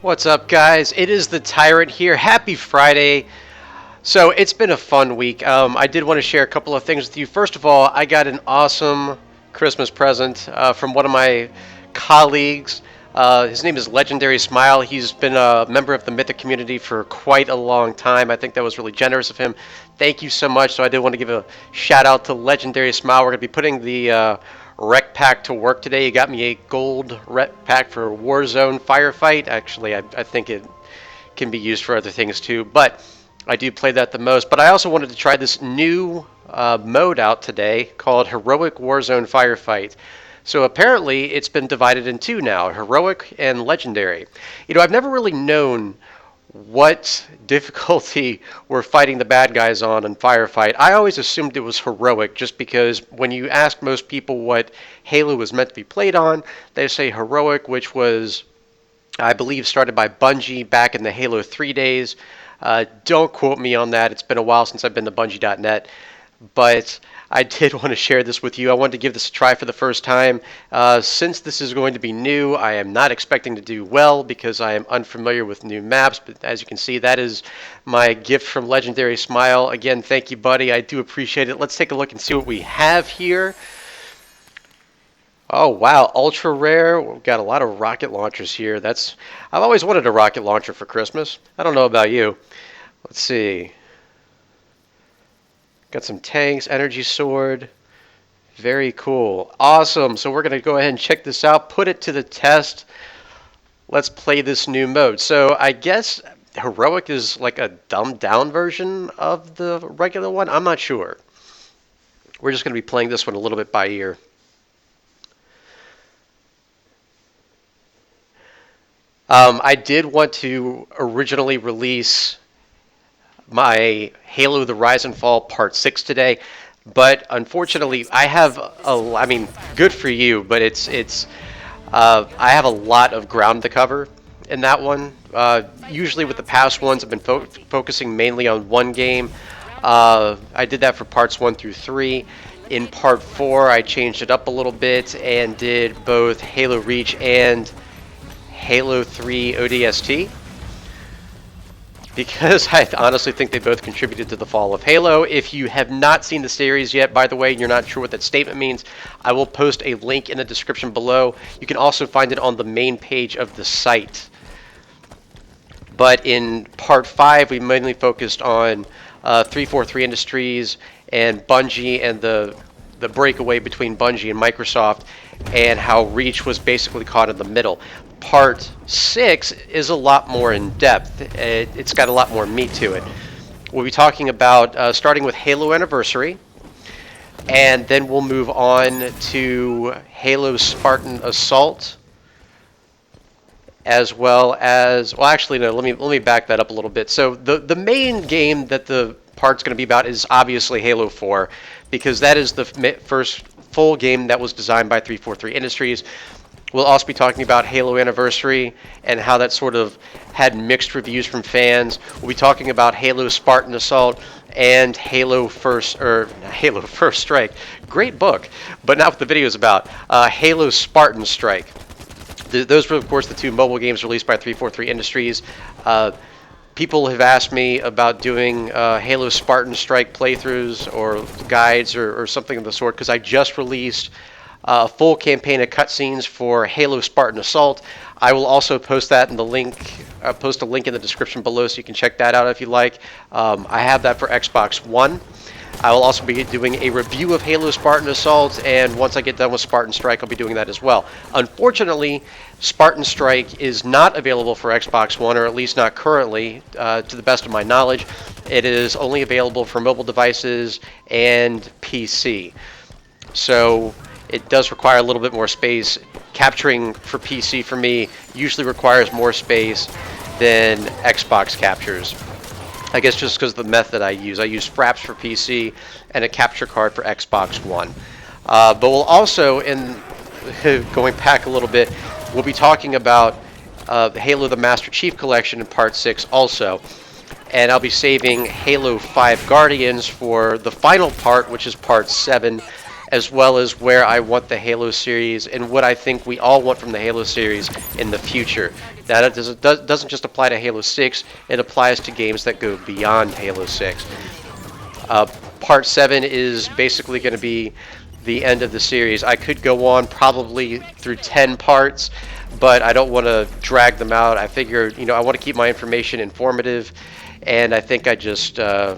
What's up, guys? It is the Tyrant here. Happy Friday. So it's been a fun week. I did want to share a couple of things with you. First of all, I got an awesome Christmas present from one of my colleagues. His name is Legendary Smile. He's been a member of the Mythic community for quite a long time. I think that was really generous of him. Thank you so much. So I did want to give a shout out to Legendary Smile. We're going to be putting the rec pack to work today. He got me a gold rec pack for Warzone Firefight. Actually, I think it can be used for other things too, but I do play that the most. But I also wanted to try this new mode out today called Heroic Warzone Firefight. So apparently it's been divided in two now, Heroic and Legendary. I've never really known what difficulty we're fighting the bad guys on in Firefight. I always assumed it was Heroic just because when you ask most people what Halo was meant to be played on, they say Heroic, which was, I believe, started by Bungie back in the Halo 3 days. Don't quote me on that. It's been a while since I've been to Bungie.net. But I did want to share this with you. I wanted to give this a try for the first time. Since this is going to be new, I am not expecting to do well because I am unfamiliar with new maps. But as you can see, that is my gift from Legendary Smile. Again, thank you, buddy. I do appreciate it. Let's take a look and see what we have here. Oh, wow. Ultra rare. We've got a lot of rocket launchers here. I've always wanted a rocket launcher for Christmas. I don't know about you. Let's see. Got some tanks, energy sword. Very cool. Awesome. So we're going to go ahead and check this out, put it to the test. Let's play this new mode. So I guess Heroic is like a dumbed down version of the regular one. I'm not sure. We're just going to be playing this one a little bit by ear. I did want to originally release my Halo the Rise and Fall Part 6 today, but unfortunately I have good for you, but I have a lot of ground to cover in that one. Usually with the past ones I've been focusing mainly on one game. I did that for parts 1 through 3. In part 4 I changed it up a little bit and did both Halo Reach and Halo 3 ODST, because I honestly think they both contributed to the fall of Halo. If you have not seen the series yet, by the way, and you're not sure what that statement means, I will post a link in the description below. You can also find it on the main page of the site. But in Part 5, we mainly focused on 343 Industries and Bungie and the breakaway between Bungie and Microsoft, and how Reach was basically caught in the middle. Part 6 is a lot more in depth. It's got a lot more meat to it. We'll be talking about starting with Halo Anniversary, and then we'll move on to Halo Spartan Assault, as well as, well, actually no, let me back that up a little bit. So the main game that the part's going to be about is obviously Halo 4, because that is the first full game that was designed by 343 Industries. We'll also be talking about Halo Anniversary and how that sort of had mixed reviews from fans. We'll be talking about Halo Spartan Assault and Halo First Strike. Great book, but not what the video is about. Halo Spartan Strike. Those were, of course, the two mobile games released by 343 Industries. People have asked me about doing Halo Spartan Strike playthroughs or guides or something of the sort, because I just released a full campaign of cutscenes for Halo Spartan Assault. I will also post that in the link. Post a link in the description below so you can check that out if you like. I have that for Xbox One. I will also be doing a review of Halo Spartan Assault, and once I get done with Spartan Strike, I'll be doing that as well. Unfortunately, Spartan Strike is not available for Xbox One, or at least not currently, to the best of my knowledge. It is only available for mobile devices and PC. So it does require a little bit more space. Capturing for PC for me usually requires more space than Xbox captures. I guess just because of the method I use. I use Fraps for PC and a capture card for Xbox One. But we'll also, going back a little bit, we'll be talking about Halo the Master Chief Collection in Part 6 also. And I'll be saving Halo 5 Guardians for the final part, which is Part 7. as well as where I want the Halo series and what I think we all want from the Halo series in the future. That doesn't just apply to Halo 6, it applies to games that go beyond Halo 6. Part 7 is basically going to be the end of the series. I could go on probably through 10 parts, but I don't want to drag them out. I figure, I want to keep my information informative, and I think I just said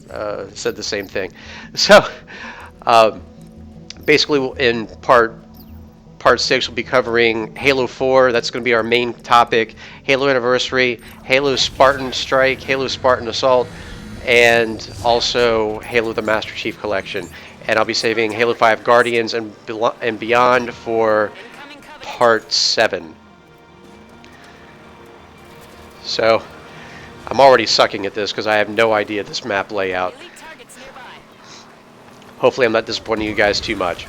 the same thing. So, basically, in part 6, we'll be covering Halo 4. That's going to be our main topic. Halo Anniversary, Halo Spartan Strike, Halo Spartan Assault, and also Halo the Master Chief Collection. And I'll be saving Halo 5 Guardians and beyond for part 7. So, I'm already sucking at this because I have no idea this map layout. Hopefully I'm not disappointing you guys too much.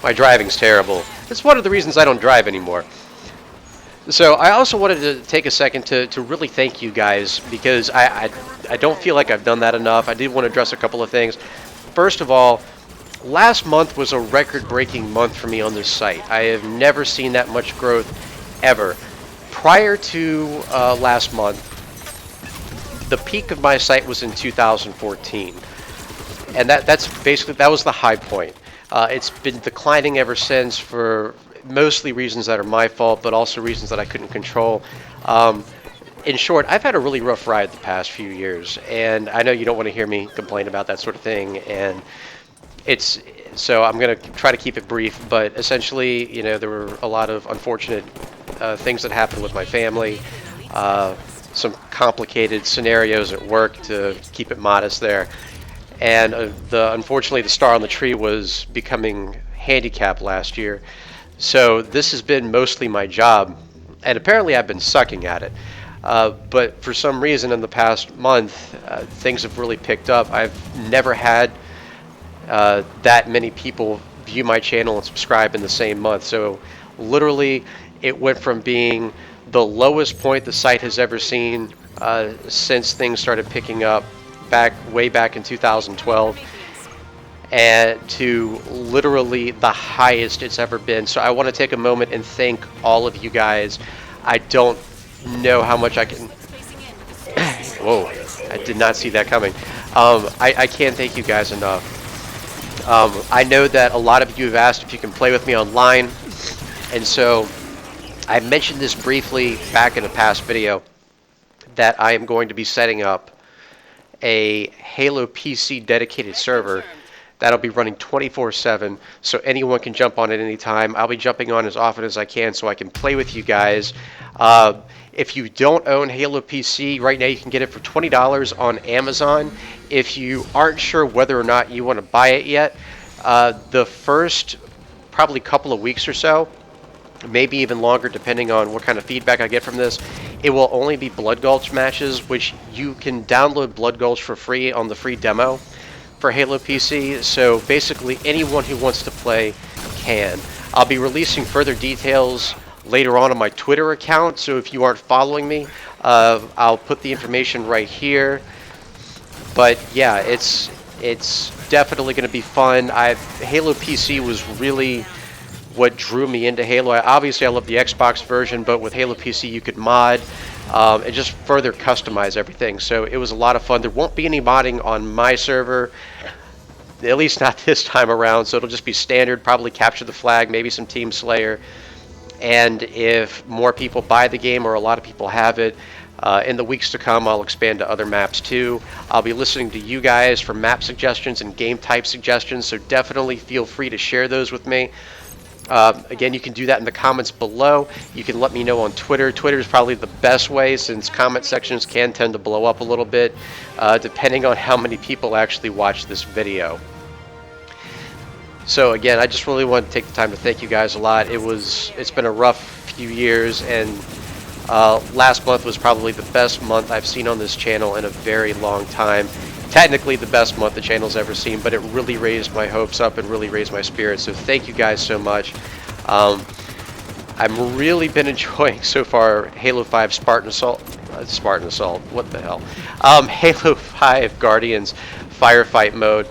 My driving's terrible. It's one of the reasons I don't drive anymore. So I also wanted to take a second to really thank you guys, because I don't feel like I've done that enough. I did want to address a couple of things. First of all, last month was a record-breaking month for me on this site. I have never seen that much growth ever. Prior to last month, the peak of my site was in 2014. And that was the high point. It's been declining ever since for mostly reasons that are my fault, but also reasons that I couldn't control. In short, I've had a really rough ride the past few years, and I know you don't want to hear me complain about that sort of thing, and so I'm going to try to keep it brief, but essentially, there were a lot of unfortunate things that happened with my family, some complicated scenarios at work, to keep it modest there. And unfortunately, the star on the tree was becoming handicapped last year. So this has been mostly my job, and apparently I've been sucking at it. But for some reason in the past month, things have really picked up. I've never had that many people view my channel and subscribe in the same month. So literally, it went from being the lowest point the site has ever seen since things started picking up way back in 2012, and to literally the highest it's ever been. So I want to take a moment and thank all of you guys. I don't know how much I can... Whoa, I did not see that coming. I can't thank you guys enough. I know that a lot of you have asked if you can play with me online, and so I mentioned this briefly back in a past video, that I am going to be setting up a Halo PC dedicated server that'll be running 24/7, so anyone can jump on at any time. I'll be jumping on as often as I can so I can play with you guys. If you don't own Halo PC, right now you can get it for $20 on Amazon. If you aren't sure whether or not you want to buy it yet, the first probably couple of weeks or so, maybe even longer depending on what kind of feedback I get from this, it will only be Blood Gulch matches, which you can download Blood Gulch for free on the free demo for Halo PC. So basically anyone who wants to play can. I'll be releasing further details later on my Twitter account, so if you aren't following me, I'll put the information right here. But yeah, it's definitely going to be fun. Halo PC was really what drew me into Halo. Obviously, I love the Xbox version, but with Halo PC, you could mod and just further customize everything. So it was a lot of fun. There won't be any modding on my server, at least not this time around. So it'll just be standard, probably Capture the Flag, maybe some Team Slayer. And if more people buy the game, or a lot of people have it, in the weeks to come, I'll expand to other maps too. I'll be listening to you guys for map suggestions and game type suggestions, so definitely feel free to share those with me. Again, you can do that in the comments below. You can let me know on Twitter. Twitter is probably the best way, since comment sections can tend to blow up a little bit, depending on how many people actually watch this video. So again, I just really want to take the time to thank you guys a lot. It's been a rough few years, and last month was probably the best month I've seen on this channel in a very long time. Technically the best month the channel's ever seen, but it really raised my hopes up and really raised my spirits. So thank you guys so much. I've really been enjoying so far Halo 5 Spartan Assault, what the hell? Halo 5 Guardians Firefight mode.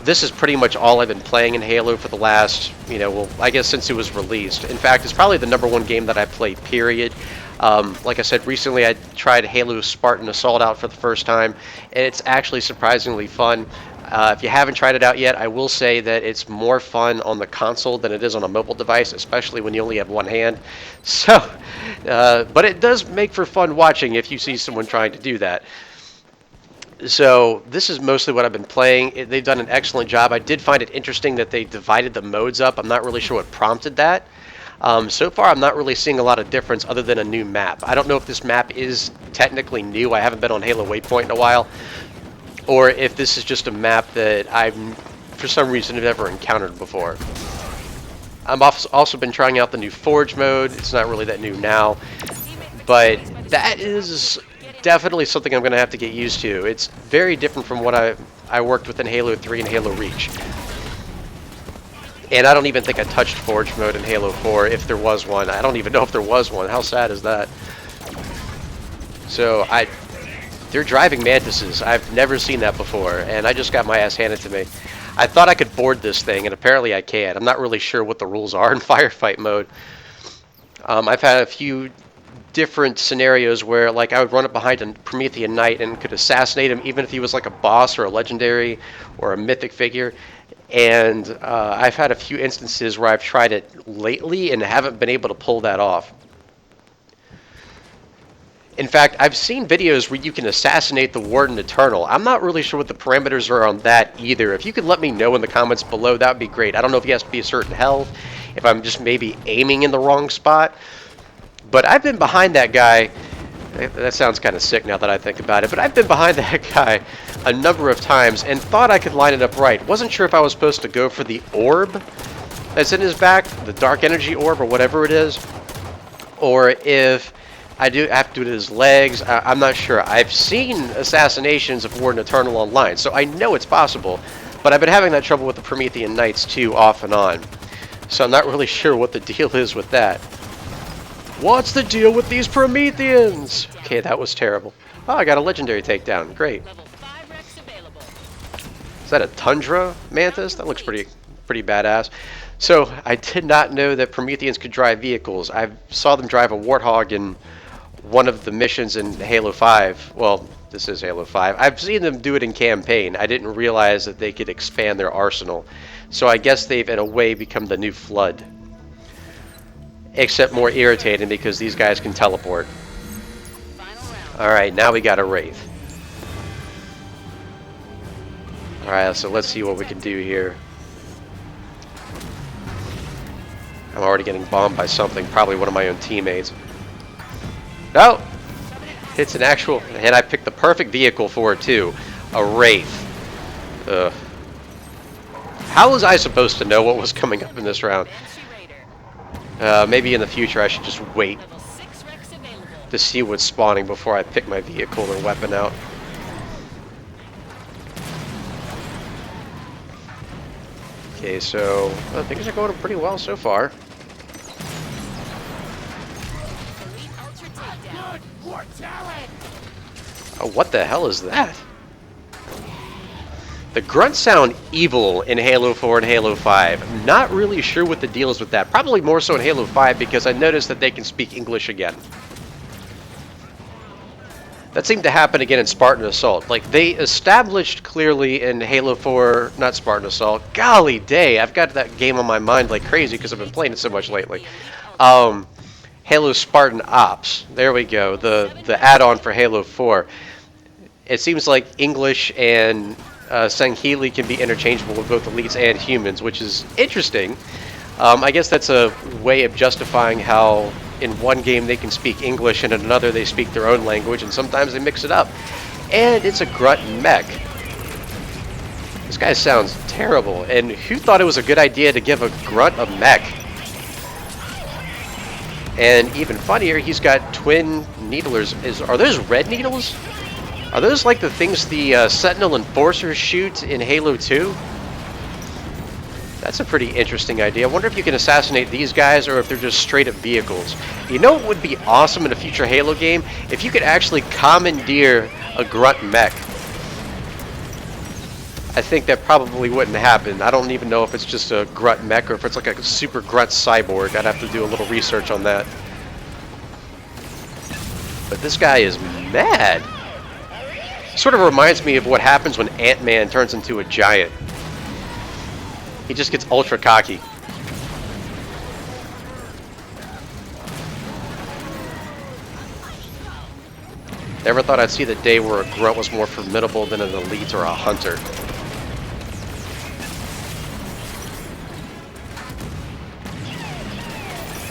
This is pretty much all I've been playing in Halo for the last, well, I guess since it was released. In fact, it's probably the #1 game that I play, period. Like I said, recently I tried Halo Spartan Assault out for the first time, and it's actually surprisingly fun. If you haven't tried it out yet, I will say that it's more fun on the console than it is on a mobile device, especially when you only have one hand. So, but it does make for fun watching if you see someone trying to do that. So this is mostly what I've been playing. They've done an excellent job. I did find it interesting that they divided the modes up. I'm not really sure what prompted that. So far, I'm not really seeing a lot of difference other than a new map. I don't know if this map is technically new. I haven't been on Halo Waypoint in a while. Or if this is just a map that I've, for some reason, have never encountered before. I've also been trying out the new Forge mode. It's not really that new now. But that is definitely something I'm going to have to get used to. It's very different from what I worked with in Halo 3 and Halo Reach. And I don't even think I touched Forge mode in Halo 4, if there was one. I don't even know if there was one. How sad is that? So, they're driving mantises. I've never seen that before, and I just got my ass handed to me. I thought I could board this thing, and apparently I can't. I'm not really sure what the rules are in firefight mode. I've had a few different scenarios where, like, I would run up behind a Promethean Knight and could assassinate him, even if he was like a boss or a legendary or a mythic figure. And I've had a few instances where I've tried it lately and haven't been able to pull that off. In fact, I've seen videos where you can assassinate the Warden Eternal. I'm not really sure what the parameters are on that either. If you could let me know in the comments below, that would be great. I don't know if he has to be a certain health, if I'm just maybe aiming in the wrong spot. But I've been behind that guy. That sounds kind of sick now that I think about it, but I've been behind that guy a number of times and thought I could line it up right. Wasn't sure if I was supposed to go for the orb that's in his back, the dark energy orb or whatever it is, or if I have to do it to his legs. I'm not sure. I've seen assassinations of Warden Eternal online, so I know it's possible, but I've been having that trouble with the Promethean Knights too, off and on. So I'm not really sure what the deal is with that. What's the deal with these Prometheans? Okay, that was terrible. Oh, I got a legendary takedown. Great. Is that a Tundra Mantis? That looks pretty badass. So, I did not know that Prometheans could drive vehicles. I saw them drive a Warthog in one of the missions in Halo 5. Well, this is Halo 5. I've seen them do it in campaign. I didn't realize that they could expand their arsenal. So I guess they've, in a way, become the new Flood. Except more irritating because these guys can teleport. Alright, now we got a Wraith. Alright, so let's see what we can do here. I'm already getting bombed by something, probably one of my own teammates. No! It's an actual... And I picked the perfect vehicle for it, too. A Wraith. Ugh. How was I supposed to know what was coming up in this round? Maybe in the future I should just wait to see what's spawning before I pick my vehicle or weapon out. Okay, so things are going pretty well so far. Oh, what the hell is that? The grunts sound evil in Halo 4 and Halo 5. I'm not really sure what the deal is with that. Probably more so in Halo 5 because I noticed that they can speak English again. That seemed to happen again in Spartan Assault. Like, they established clearly in Halo 4, not Spartan Assault. Golly day, I've got that game on my mind like crazy because I've been playing it so much lately. Halo Spartan Ops. There we go. The add-on for Halo 4. It seems like English and Sangheili can be interchangeable with both elites and humans, which is interesting. I guess that's a way of justifying how in one game they can speak English and in another they speak their own language, and sometimes they mix it up. And it's a grunt mech. This guy sounds terrible, and who thought it was a good idea to give a grunt a mech? And even funnier, he's got twin needlers. Are those red needles? Are those like the things the Sentinel Enforcers shoot in Halo 2? That's a pretty interesting idea. I wonder if you can assassinate these guys or if they're just straight up vehicles. You know what would be awesome in a future Halo game? If you could actually commandeer a grunt mech. I think that probably wouldn't happen. I don't even know if it's just a grunt mech or if it's like a super grunt cyborg. I'd have to do a little research on that. But this guy is mad. Sort of reminds me of what happens when Ant-Man turns into a giant. He just gets ultra cocky. Never thought I'd see the day where a grunt was more formidable than an elite or a hunter.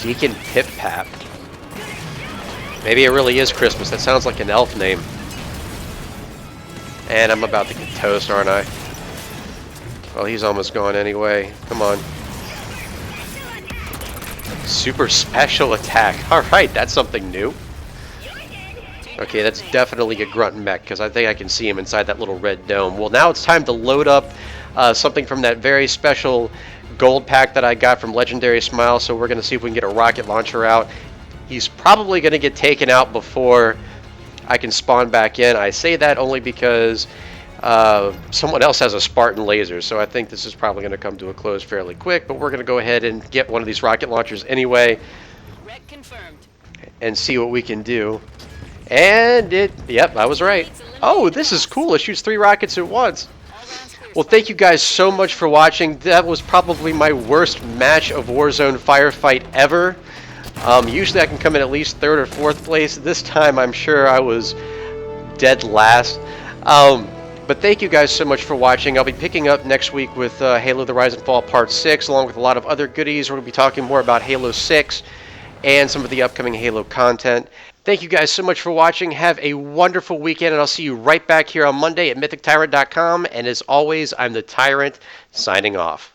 Deacon Pip Pap. Maybe it really is Christmas. That sounds like an elf name. And I'm about to get toast, aren't I? Well, he's almost gone anyway. Come on. Super special attack. Alright, that's something new. Okay, that's definitely a grunt mech, because I think I can see him inside that little red dome. Well, now it's time to load up something from that very special gold pack that I got from Legendary Smile, so we're going to see if we can get a rocket launcher out. He's probably going to get taken out before I can spawn back in. I say that only because someone else has a Spartan laser, so I think this is probably going to come to a close fairly quick, but we're going to go ahead and get one of these rocket launchers anyway and see what we can do. And yep, I was right. Oh, this is cool. It shoots 3 rockets at once. Well, thank you guys so much for watching. That was probably my worst match of Warzone Firefight ever. Usually I can come in at least 3rd or 4th place. This time I'm sure I was dead last. But thank you guys so much for watching. I'll be picking up next week with Halo the Rise and Fall Part 6, along with a lot of other goodies. We're going to be talking more about Halo 6 and some of the upcoming Halo content. Thank you guys so much for watching. Have a wonderful weekend, and I'll see you right back here on Monday at MythicTyrant.com. And as always, I'm the Tyrant, signing off.